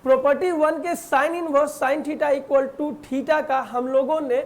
Property 1 के sine inverse sine theta equal to theta का हम लोगों ने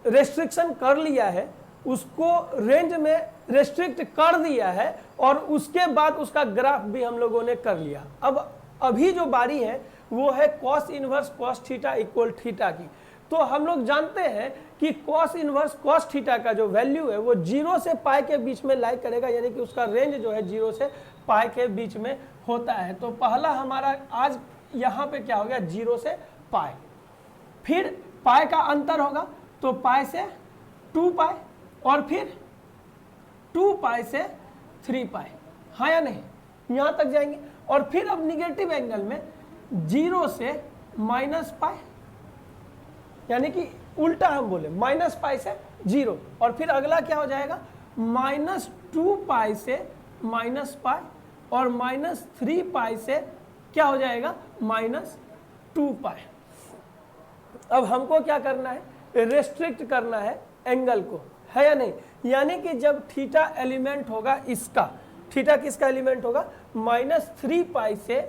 रेस्ट्रिक्शन कर लिया है, उसको रेंज में रेस्ट्रिक्ट कर दिया है और उसके बाद उसका ग्राफ भी हम लोगों ने कर लिया। अब अभी जो बारी है वो है cos inverse cos theta equal theta की। तो हम लोग जानते हैं कि कॉस इनवर्स कॉस थीटा का जो वैल्यू है वो 0 से पाई के बीच में लाई करेगा, यानी कि उसका रेंज जो है 0 से पाई के बीच में होता है। तो पहला हमारा आज यहाँ पे क्या हो गया, 0 से पाई, फिर पाई का अंतर होगा तो पाई से 2 पाई और फिर 2 पाई से 3 पाई, हाँ या नहीं, यहाँ तक जाएंगे। और फिर अब निगेटिव एंगल में 0 से माइनस पाई, यानी कि उल्टा हम बोले माइनस पाई से 0, और फिर अगला क्या हो जाएगा -2 पाई से माइनस पाई और -3 पाई से क्या हो जाएगा -2 पाई। अब हमको क्या करना है, रेस्ट्रिक्ट करना है एंगल को, है या नहीं। यानी कि जब थीटा एलिमेंट होगा इसका, थीटा किसका एलिमेंट होगा -3 पाई से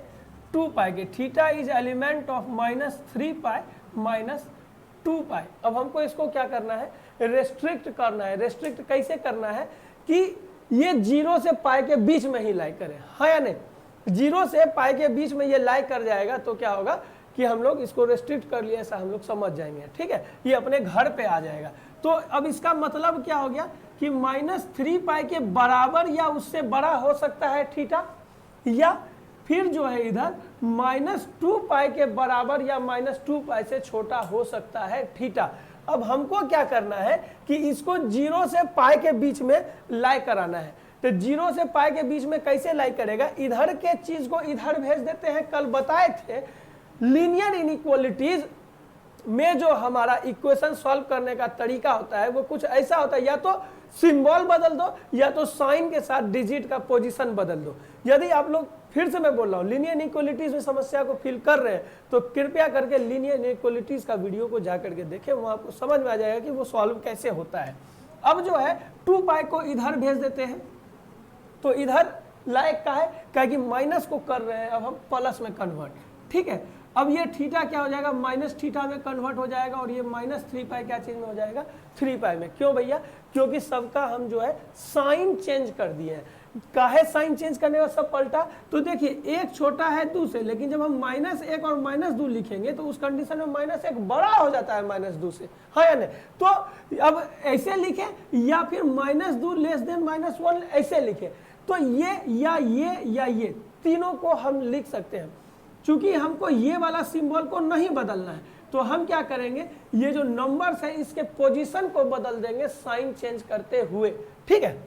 2 पाई के, थीटा इज एलिमेंट ऑफ -3 पाई -2 पाई। अब हमको इसको क्या करना है, रेस्ट्रिक्ट करना है। रेस्ट्रिक्ट कैसे करना है कि ये 0 से पाई के बीच में ही लाई करे, हाँ या नहीं। 0 से पाई के बीच में ये लाई कर जाएगा तो क्या होगा कि हम लोग इसको रेस्ट्रिक्ट कर लिया, ऐसा हम लोग समझ जाएंगे, ठीक है। ये अपने घर पे आ जाएगा। तो अब इसका मतलब क्या हो गया कि -3 पाई के बराबर या उससे बड़ा हो सकता है थीटा, या फिर जो है इधर -2 पाई के बराबर या -2 पाई से छोटा हो सकता है थीटा। अब हमको क्या करना है कि इसको 0 से पाई के बीच में लाई कराना है। तो 0 से पाई के बीच में कैसे लाई करेगा, इधर के चीज को इधर भेज देते हैं। कल बताए थे लीनियर इनइक्वालिटीज में जो हमारा इक्वेशन सॉल्व करने का तरीका होता है वो कुछ ऐसा होता है, या तो सिंबल बदल दो या तो साइन के साथ डिजिट का पोजीशन बदल दो। यदि आप लोग, फिर से मैं बोल रहा हूँ, लीनियर इनइक्वालिटीज में समस्या को फील कर रहे हैं तो कृपया करके लीनियर इनइक्वालिटीज का वीडियो को जा करके देखें, वहां आपको समझ में आ जाएगा कि वो सॉल्व कैसे होता है। अब जो है 2 पाई को इधर भेज देते हैं, तो इधर लायक का है क्या कि माइनस को कर रहे हैं, अब हम प्लस में कन्वर्ट, ठीक है। अब ये थीटा क्या हो जाएगा माइनस थीटा में कन्वर्ट हो जाएगा और ये -3 पाई क्या चीज में हो जाएगा 3 पाई में। क्यों भैया, क्योंकि सबका हम जो है साइन चेंज कर दिए हैं। काहे साइन चेंज करने का सब पलटा, तो देखिए एक छोटा है 2 से, लेकिन जब हम -1 और -2 लिखेंगे तो उस कंडीशन में -1 बड़ा हो जाता है -2 से, हाँ या नहीं। तो अब ऐसे लिखे या फिर -2 लेस देन -1 ऐसे लिखे, तो ये तीनों को हम लिख सकते हैं। चूंकि हमको ये वाला सिंबल को नहीं बदलना है तो हम क्या करेंगे, ये जो नंबर्स है इसके पोजीशन को बदल देंगे साइन चेंज करते हुए, ठीक है।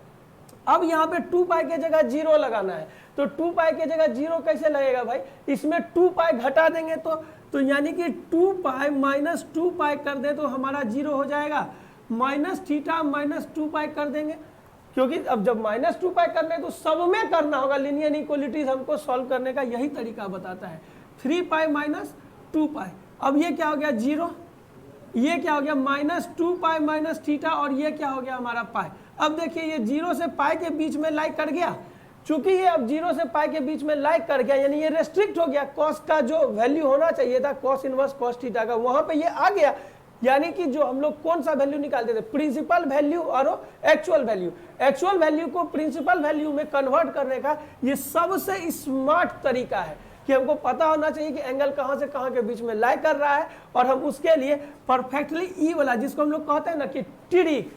अब यहाँ पे 2 पाई के जगह 0 लगाना है, तो 2 पाई के जगह 0 कैसे लगेगा भाई, इसमें 2 पाई घटा देंगे तो यानी कि 2 पाई -2 पाई कर दे तो हमारा 0 हो जाएगा, -थीटा -2 पाई कर देंगे, क्योंकि अब जब -2 पाई करना है तो सब में करना होगा। लीनियर इनइक्वालिटीज हमको सॉल्व करने का यही तरीका बताता है। 3 पाई -2 पाई, अब ये क्या हो गया 0, ये क्या हो गया -2 पाई -थीटा और ये क्या हो गया हमारा पाई। अब देखिए ये 0 से पाई के बीच में लाई कर गया, चूंकि ये अब 0 से पाई के बीच में लाई कर गया यानी ये रेस्ट्रिक्ट हो गया। कॉस का जो वैल्यू होना चाहिए था कॉस इनवर्स कॉस थीटा का, वहां पे ये आ गया। यानी कि जो हम लोग कौन सा वैल्यू निकालते थे, प्रिंसिपल वैल्यू और एक्चुअल वैल्यू। एक्चुअल वैल्यू को प्रिंसिपल वैल्यू में कन्वर्ट करने का ये सबसे स्मार्ट तरीका है कि हमको पता होना चाहिए कि एंगल कहां से कहां के बीच में लाई कर रहा है, और हम उसके लिए परफेक्टली ई वाला, जिसको हम लोग कहते हैं ना कि ट्रिक,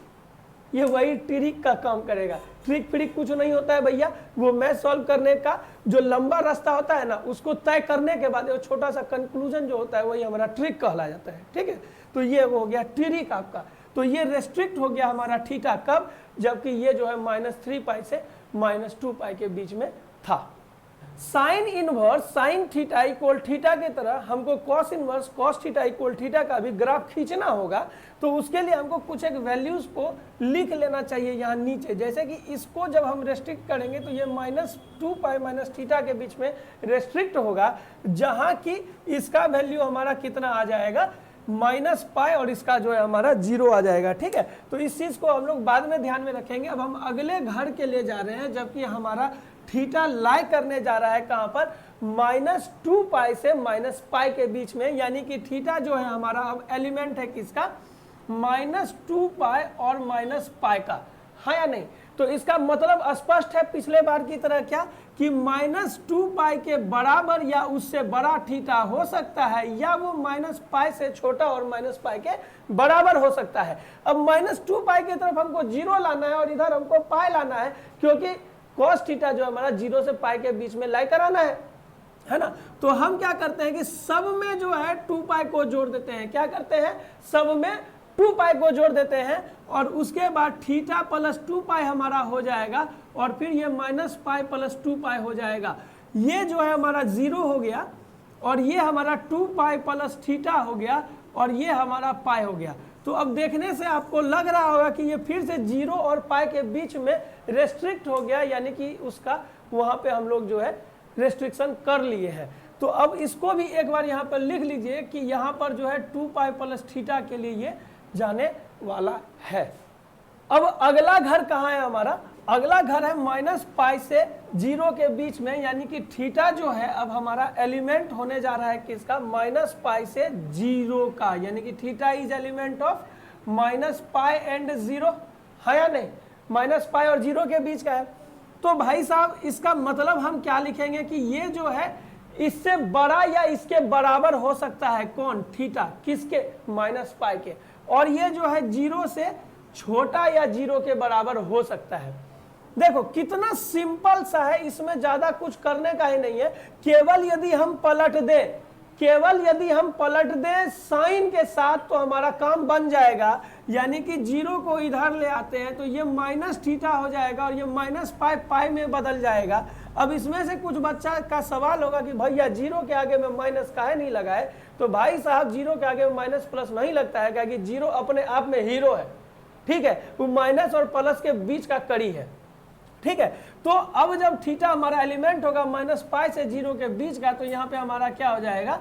ये वही ट्रिक का काम करेगा। ट्रिक फ्रिक कुछ नहीं होता है भैया, वो मैथ सॉल्व करने का जो लंबा रास्ता होता है ना उसको तय करने के बाद वो छोटा सा कंक्लूजन जो होता है वही हमारा ट्रिक कहला जाता है, ठीक है। तो ये हो गया ट्रिक आपका। तो ये रेस्ट्रिक्ट हो गया हमारा थीटा कब, जबकि ये जो है -3 पाई से -2 पाई के बीच में था। Sign inverse sine theta equal theta की तरह हमको cos inverse cos theta equal theta का भी ग्राफ खींचना होगा, तो उसके लिए हमको कुछ एक वैल्यूज को लिख लेना चाहिए यहाँ नीचे। जैसे कि इसको जब हम रेस्ट्रिक्ट करेंगे तो ये -2 पाई -थीटा के बीच में रेस्ट्रिक्ट होगा, जहाँ की इसका वैल्यू हमारा कितना आ जाएगा -पाई और इसका जो है हमारा 0 आ जाएगा, ठीक है। तो इस चीज को हम लोग बाद में ध्यान में रखेंगे। अब हम अगले घर के लिए जा रहे हैं, जबकि हमारा थीटा लाई करने जा रहा है कहां पर, -2 से -π के बीच में, यानी कि थीटा जो है हमारा अब एलिमेंट है किसका, -2π और -π का, है या नहीं। तो इसका मतलब स्पष्ट है पिछले बार की तरह क्या, कि -2π के बराबर या उससे बड़ा थीटा हो सकता है, या वो -π से छोटा और -π के बराबर हो सकता है। अब -2π की तरफ हमको 0 लाना है और इधर हमको पाई लाना है, क्योंकि cos थीटा जो हमारा 0 से π के बीच में लाई कराना है ना। तो हम क्या करते हैं कि सब में जो है 2π को जोड़ देते हैं, क्या करते हैं, सब में 2π को जोड़ देते हैं, और उसके बाद थीटा प्लस 2π हमारा हो जाएगा, और फिर ये -π प्लस 2π हो जाएगा। ये जो है हमारा 0 हो गया, और ये हमारा 2π प्लस थीटा हो गया, और ये हमारा पाई हो गया। तो अब देखने से आपको लग रहा होगा कि ये फिर से 0 और पाई के बीच में रेस्ट्रिक्ट हो गया, यानी कि उसका वहाँ पे हम लोग जो है रेस्ट्रिक्शन कर लिए हैं। तो अब इसको भी एक बार यहाँ पर लिख लीजिए कि यहाँ पर जो है 2π प्लस थीटा के लिए ये जाने वाला है। अब अगला घर कहाँ है हमारा, अगला घर है -π से 0 के बीच में, यानी कि थीटा जो है अब हमारा एलिमेंट होने जा रहा है किसका, -π से 0 का, यानी कि theta is element of -π and 0, है या नहीं, -π और 0 के बीच का है। तो भाई साहब इसका मतलब हम क्या लिखेंगे कि ये जो है इससे बड़ा या इसके बराबर हो सकता है, कौन, थीटा, किसके, -π के, और ये जो है 0 से छोटा या 0 के बराबर हो सकता है। देखो कितना सिंपल सा है, इसमें ज्यादा कुछ करने का ही नहीं है, केवल यदि हम पलट दें साइन के साथ तो हमारा काम बन जाएगा। यानी कि 0 को इधर ले आते हैं तो ये -थीटा हो जाएगा, और ये -π में बदल जाएगा। अब इसमें से कुछ बच्चा का सवाल होगा कि भैया 0 के आगे में माइनस काहे नहीं लगाए, तो भाई साहब 0 के आगे में माइनस प्लस नहीं लगता है, क्योंकि 0 अपने आप में हीरो है, ठीक है, वो माइनस और प्लस के बीच का कड़ी है, ठीक है। तो अब जब थीटा हमारा एलिमेंट होगा -π से 0 के बीच का, तो यहाँ पे हमारा क्या हो जाएगा,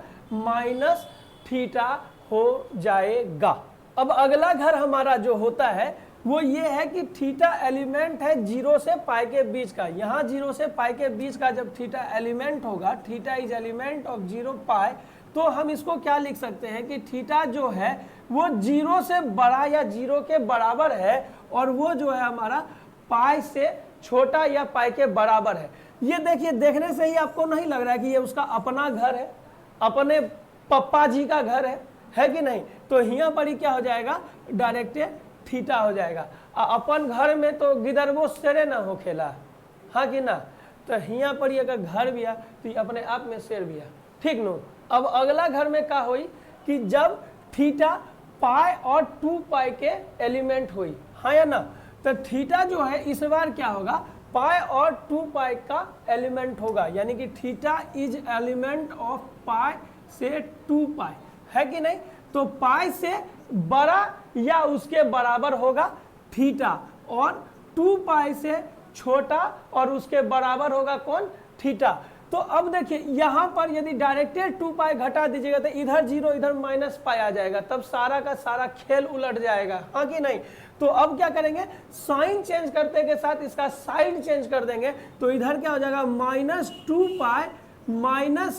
-थीटा हो जाएगा। अब अगला घर हमारा जो होता है वो ये है कि थीटा एलिमेंट है 0 से π के बीच का। यहाँ 0 से π के बीच का जब थीटा एलिमेंट होगा, थीटा इज एलिमेंट ऑफ 0π, तो हम इसको क्या लिख सकते हैं कि थीटा जो है वो 0 से बड़ा या 0 के बराबर है, और वो जो है हमारा π से छोटा या π के बराबर है। ये देखिए, देखने से ही आपको नहीं लग रहा है कि ये उसका अपना घर है, अपने पप्पा जी का घर है कि नहीं। तो यहाँ पर ही क्या हो जाएगा, डायरेक्ट थीटा हो जाएगा। अपन घर में तो गिदरबो शेरे ना हो खेला, हाँ कि ना, तो यहाँ पर ही अगर घर भी है तो अपने आप में शेर भी है, ठीक नो। अब अगला घर में क्या हुई कि जब थीटा पाई और 2π के एलिमेंट हुई, हाँ या ना, तो थीटा जो है इस बार क्या होगा, पाई और 2π का एलिमेंट होगा, यानी कि थीटा इज एलिमेंट ऑफ पाई से 2π, है कि नहीं। तो पाई से बड़ा या उसके बराबर होगा थीटा, और 2π से छोटा और उसके बराबर होगा कौन, थीटा। तो अब देखिए यहाँ पर यदि डायरेक्टेड 2π घटा दीजिएगा तो इधर 0 इधर -π आ जाएगा, तब सारा का सारा खेल उलट जाएगा, हाँ कि नहीं। तो अब क्या करेंगे, साइन चेंज करते के साथ इसका साइड चेंज कर देंगे, तो इधर क्या हो जाएगा, -2π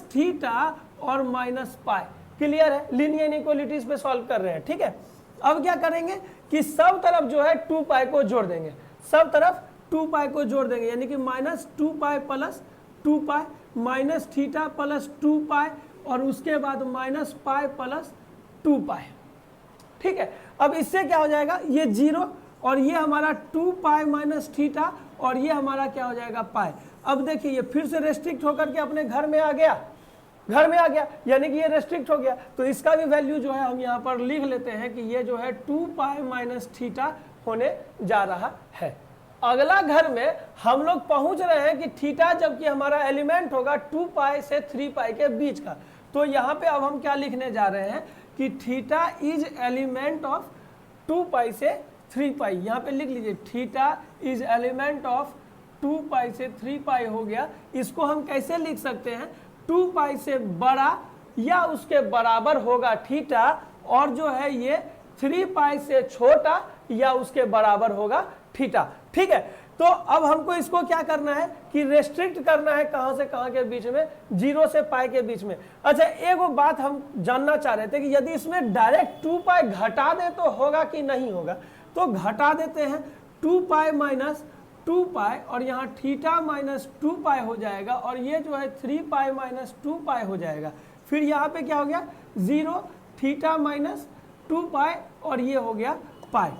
-थीटा और -π। क्लियर है, लीनियर इनइक्वालिटीज पे सॉल्व कर रहे हैं, ठीक है। अब क्या करेंगे कि सब तरफ जो है 2π को जोड़ देंगे, सब तरफ 2π को जोड़ देंगे, यानी कि -2π प्लस 2π -थीटा प्लस 2π, और उसके बाद -π प्लस 2π, ठीक है। अब इससे क्या हो जाएगा, ये 0 और ये हमारा 2π -थीटा, और ये हमारा क्या हो जाएगा, पाई। अब देखिए ये फिर से रेस्ट्रिक्ट होकर के अपने घर में आ गया, यानी कि ये रेस्ट्रिक्ट हो गया। तो इसका भी वैल्यू जो है हम यहाँ पर लिख लेते हैं कि ये जो है 2π -थीटा होने जा रहा है। अगला घर में हम लोग पहुंच रहे हैं कि थीटा जबकि हमारा एलिमेंट होगा 2π से 3π के बीच का, तो यहाँ पे अब हम क्या लिखने जा रहे हैं कि थीटा इज एलिमेंट ऑफ 2π से 3π। यहाँ पे लिख लीजिए, थीटा इज एलिमेंट ऑफ 2π से 3π हो गया। इसको हम कैसे लिख सकते हैं, 2π से बड़ा या उसके बराबर होगा थीटा, और जो है ये 3π से छोटा या उसके बराबर होगा थीटा, ठीक है। तो अब हमको इसको क्या करना है कि रेस्ट्रिक्ट करना है कहां से कहां के बीच में, 0 से पाई के बीच में। अच्छा एक वो बात हम जानना चाह रहे थे कि यदि इसमें डायरेक्ट 2 पाई घटा दे तो होगा कि नहीं होगा, तो घटा देते हैं 2 पाई माइनस 2 पाई और यहाँ थीटा माइनस 2 पाई हो जाएगा और ये जो है 3 पाई माइनस 2 पाई हो जाएगा। फिर यहाँ पे क्या हो गया 0 थीटा माइनस 2 पाई और ये हो गया पाई।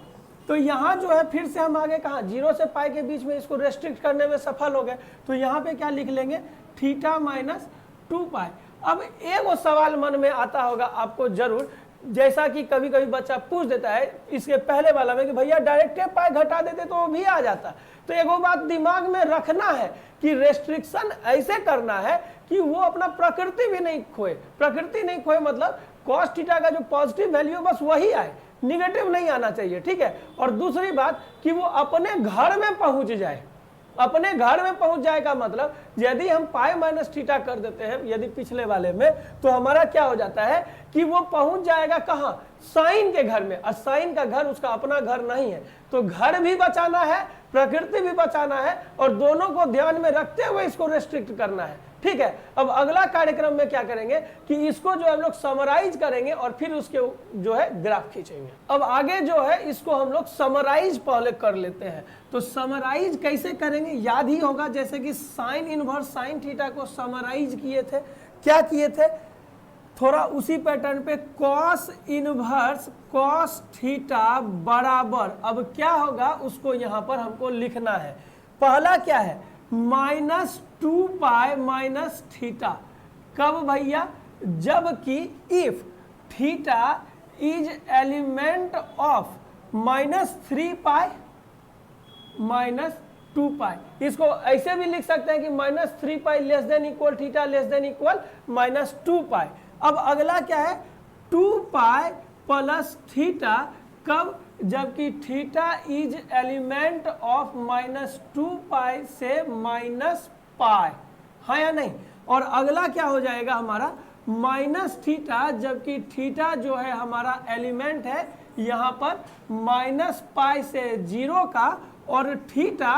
तो यहाँ जो है फिर से हम आगे कहाँ 0 से पाई के बीच में इसको रेस्ट्रिक्ट करने में सफल हो गए, तो यहाँ पे क्या लिख लेंगे थीटा माइनस 2 पाई। अब एक वो सवाल मन में आता होगा आपको जरूर, जैसा कि कभी कभी बच्चा पूछ देता है इसके पहले वाला में कि भैया डायरेक्ट पाई घटा देते तो वो भी आ जाता। तो एक वो बात दिमाग में रखना है कि रेस्ट्रिक्शन ऐसे करना है कि वो अपना प्रकृति भी नहीं खोए। प्रकृति नहीं खोए मतलब cos थीटा का जो पॉजिटिव वैल्यू बस वही आए, निगेटिव नहीं आना चाहिए, ठीक है। और दूसरी बात कि वो अपने घर में पहुंच जाए। अपने घर में पहुंच जाएगा मतलब यदि हम पाई माइनस थीटा कर देते हैं यदि पिछले वाले में, तो हमारा क्या हो जाता है कि वो पहुंच जाएगा कहां साइन के घर में, और साइन का घर उसका अपना घर नहीं है। तो घर भी बचाना है, प्रकृति भी बचाना है, और दोनों को ध्यान में रखते हुए इसको रेस्ट्रिक्ट करना है, ठीक है। अब अगला कार्यक्रम में क्या करेंगे कि इसको जो हम लोग समराइज करेंगे और फिर उसके जो है ग्राफ खींचेंगे। अब आगे जो है इसको हम लोग समराइज पहले कर लेते हैं। तो समराइज कैसे करेंगे याद ही होगा, जैसे कि साइन इनवर्स साइन थीटा को समराइज किए थे, क्या किए थे थोड़ा उसी पैटर्न पे कॉस इनवर्स कॉस थीटा बराबर, अब क्या होगा उसको यहां पर हमको लिखना है। पहला क्या है माइनस 2 पाई माइनस थीटा, कब भैया जबकि if theta is element of minus 3 pi minus 2 पाई। इसको ऐसे भी लिख सकते हैं कि माइनस 3 पाई less than equal theta less than equal minus 2 पाई। अब अगला क्या है 2 पाई प्लस थीटा, कब जबकि theta is element of minus 2 पाई से माइनस पाई, हाँ या नहीं। और अगला क्या हो जाएगा हमारा माइनस थीटा, जबकि थीटा जो है हमारा एलिमेंट है यहाँ पर माइनस पाई से 0 का, और थीटा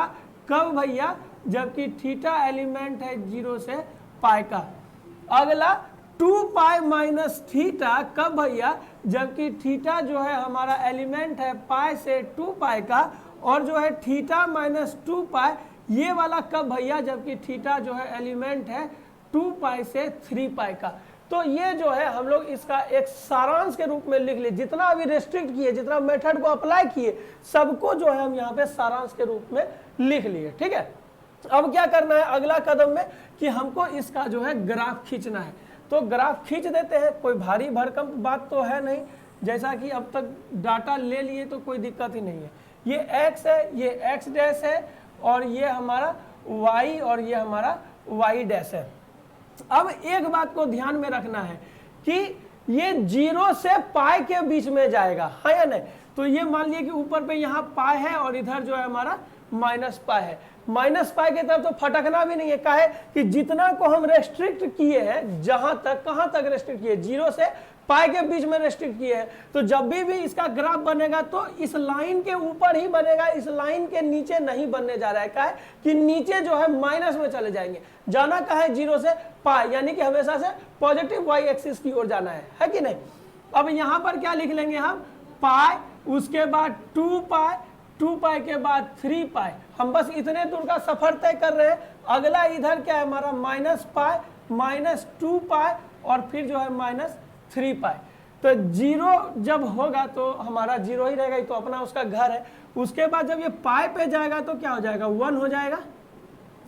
कब भैया जबकि थीटा एलिमेंट है 0 से पाई का। अगला 2 पाई माइनस थीटा कब भैया जबकि थीटा जो है हमारा एलिमेंट है पाई से 2 पाई का, और जो है थीटा माइनस 2 पाई ये वाला कब भैया जबकि थीटा जो है एलिमेंट है 2 पाई से 3 पाई का। तो ये जो है हम लोग इसका एक सारांश के रूप में लिख लिए, जितना अभी रेस्ट्रिक्ट किए जितना मेथड को अप्लाई किए सबको जो है हम यहाँ पे सारांश के रूप में लिख लिए, ठीक है। अब क्या करना है अगला कदम में कि हमको इसका जो है ग्राफ खींचना है। तो ग्राफ खींच देते हैं, कोई भारी भरकम बात तो है नहीं, जैसा कि अब तक डाटा ले लिए तो कोई दिक्कत ही नहीं है। ये x है, ये x डैश है, और ये हमारा y और ये हमारा y डैश है। अब एक बात को ध्यान में रखना है कि ये 0 से पाई के बीच में जाएगा, हाँ या नहीं। तो ये मान लिया कि ऊपर पे यहाँ पाई है और इधर जो है हमारा माइनस पाई है। माइनस पाई की तरफ तो फटकना भी नहीं है, काहे कि जितना को हम रेस्ट्रिक्ट किए हैं, जहां तक कहां तक रेस्ट्रिक्ट किए 0 से पाई के बीच में रेस्ट्रिक्ट किए हैं। तो जब भी इसका ग्राफ बनेगा तो इस लाइन के ऊपर ही बनेगा, इस लाइन के नीचे नहीं बनने जा रहा है, काहे कि नीचे जो है माइनस में चले जाएंगे। जाना कहा है 0 से पाई, यानी कि हमेशा से पॉजिटिव वाई एक्सिस की ओर जाना है कि नहीं। अब यहां पर क्या लिख लेंगे हम पाई, उसके बाद 2 पाई, 2 पाई के बाद 3 पाई। हम बस इतने दूर का सफर तय कर रहे हैं। अगला इधर क्या है हमारा माइनस पाई माइनस 2 पाई और फिर जो है माइनस 3 पाई। तो 0 जब होगा तो हमारा 0 ही रहेगा, तो अपना उसका घर है। उसके बाद जब ये पाई पे जाएगा तो क्या हो जाएगा 1 हो जाएगा,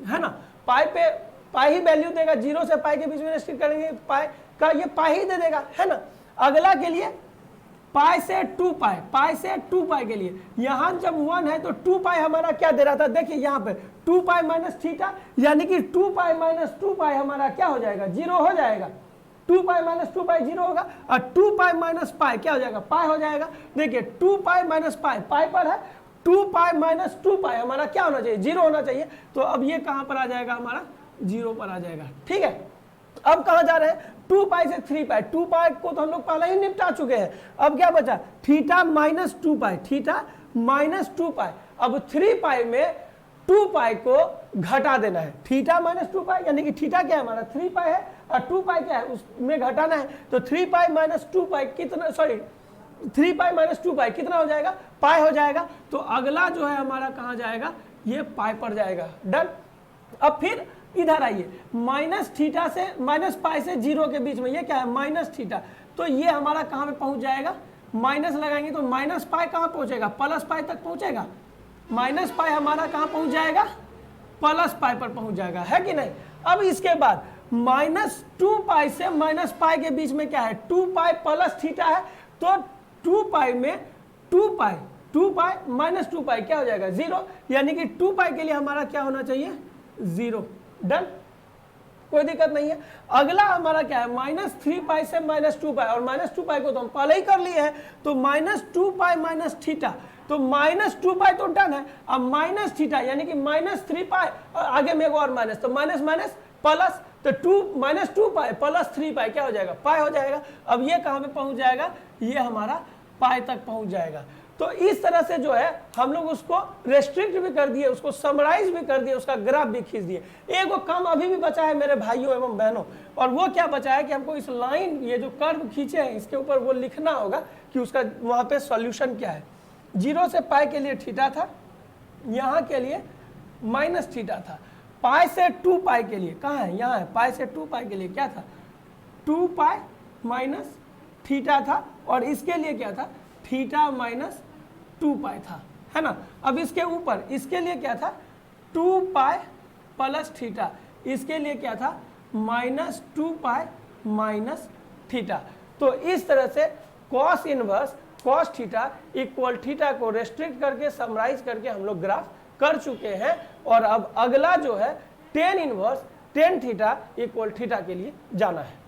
है ना। पाई पे पाई ही वैल्यू देगा, 0 से पाई के बीच में रेस्ट्रिक्ट करेंगे पाई का ये पाई ही दे देगा, है ना। अगला के लिए पाई से 2 पाई, पाई से 2 पाई के लिए यहां जब 1 है तो 2 पाई हमारा क्या दे रहा था, देखिए यहाँ पे 2 पाई माइनस थीटा, यानी कि 2 पाई माइनस 2 पाई हमारा क्या हो जाएगा 0 हो जाएगा। 2 पाई माइनस 2 पाई 0 होगा, और 2 पाई माइनस पाई क्या हो जाएगा पाई हो जाएगा। देखिए 2 पाई माइनस पाई पाई पर है, 2 पाई माइनस 2 पाई हमारा क्या होना चाहिए 0 होना चाहिए। तो अब ये कहां पर आ जाएगा हमारा 0 पर आ जाएगा, ठीक है। अब कहां जा रहे हैं 2 पाई से 3 पाई, 2 पाई को तो हम लोग पहले ही निपटा चुके हैं। अब क्या बचा थीटा माइनस 2 पाई, थीटा माइनस 2 पाई। अब 3 पाई में 2 पाई को घटा देना है, थीटा माइनस 2 पाई, यानी कि थीटा क्या है हमारा 3 पाई है और 2 पाई क्या है उसमें घटाना है, तो 3 पाई माइनस 2 पाई कितना, सॉरी 3 पाई माइनस 2 पाई कितना हो जाएगा, पाई हो जाएगा। तो अगला जो है हमारा कहाँ जाएगा, ये पाई पर जाएगा। डन। अब फिर इधर आइए, माइनस थीटा से माइनस पाई से 0 के बीच में ये क्या है माइनस थीटा, तो ये हमारा कहाँ पे पहुंच जाएगा, माइनस लगाएंगे तो माइनस पाई कहाँ पहुंचेगा, प्लस पाई तक पहुंचेगा। माइनस पाई हमारा कहाँ पहुंच जाएगा, प्लस पाई पर पहुंच जाएगा, है कि नहीं। अब इसके बाद माइनस 2 पाई से माइनस पाई के बीच में क्या है 2 पाई प्लस थीटा है, तो 2 पाई में 2 पाई माइनस 2 पाई क्या हो जाएगा 0, यानी कि 2 पाई के लिए हमारा क्या होना चाहिए 0। डन, कोई दिक्कत नहीं है। अगला हमारा क्या है माइनस 3 पाई से माइनस 2 पाई, और माइनस 2 पाई को तो हम पहले ही कर लिए हैं, तो माइनस 2 पाई माइनस थीटा, तो माइनस 2 पाई तो डन है। अब माइनस थीटा यानी कि माइनस 3 पाई और आगे में एक और माइनस, तो माइनस माइनस प्लस, तो 2 माइनस 2 पाई प्लस 3 पाई क्या हो जाएगा पाई हो जाएगा। अब ये कहाँ पे पहुंच जाएगा, ये हमारा पाई तक पहुंच जाएगा। तो इस तरह से जो है हम लोग उसको रेस्ट्रिक्ट भी कर दिए, उसको समराइज भी कर दिए, उसका ग्राफ भी खींच दिए। एक वो काम अभी भी बचा है मेरे भाइयों एवं बहनों, और वो क्या बचा है कि हमको इस लाइन, ये जो कर्व खींचे हैं इसके ऊपर वो लिखना होगा कि उसका वहाँ पे सॉल्यूशन क्या है। 0 से पाई के लिए थीटा था, यहाँ के लिए माइनस थीटा था। पाई से 2 पाई के लिए कहाँ है, यहाँ है। पाई से 2 पाई के लिए क्या था 2 पाई माइनस थीटा था, और इसके लिए क्या था थीटा माइनस 2 पाई था, है ना। अब इसके ऊपर इसके लिए क्या था 2 पाई प्लस थीटा, इसके लिए क्या था माइनस 2 पाई माइनस थीटा। तो इस तरह से cos inverse cos theta equal theta को रेस्ट्रिक्ट करके समराइज करके हम लोग ग्राफ कर चुके हैं। और अब अगला जो है tan inverse tan theta equal theta के लिए जाना है।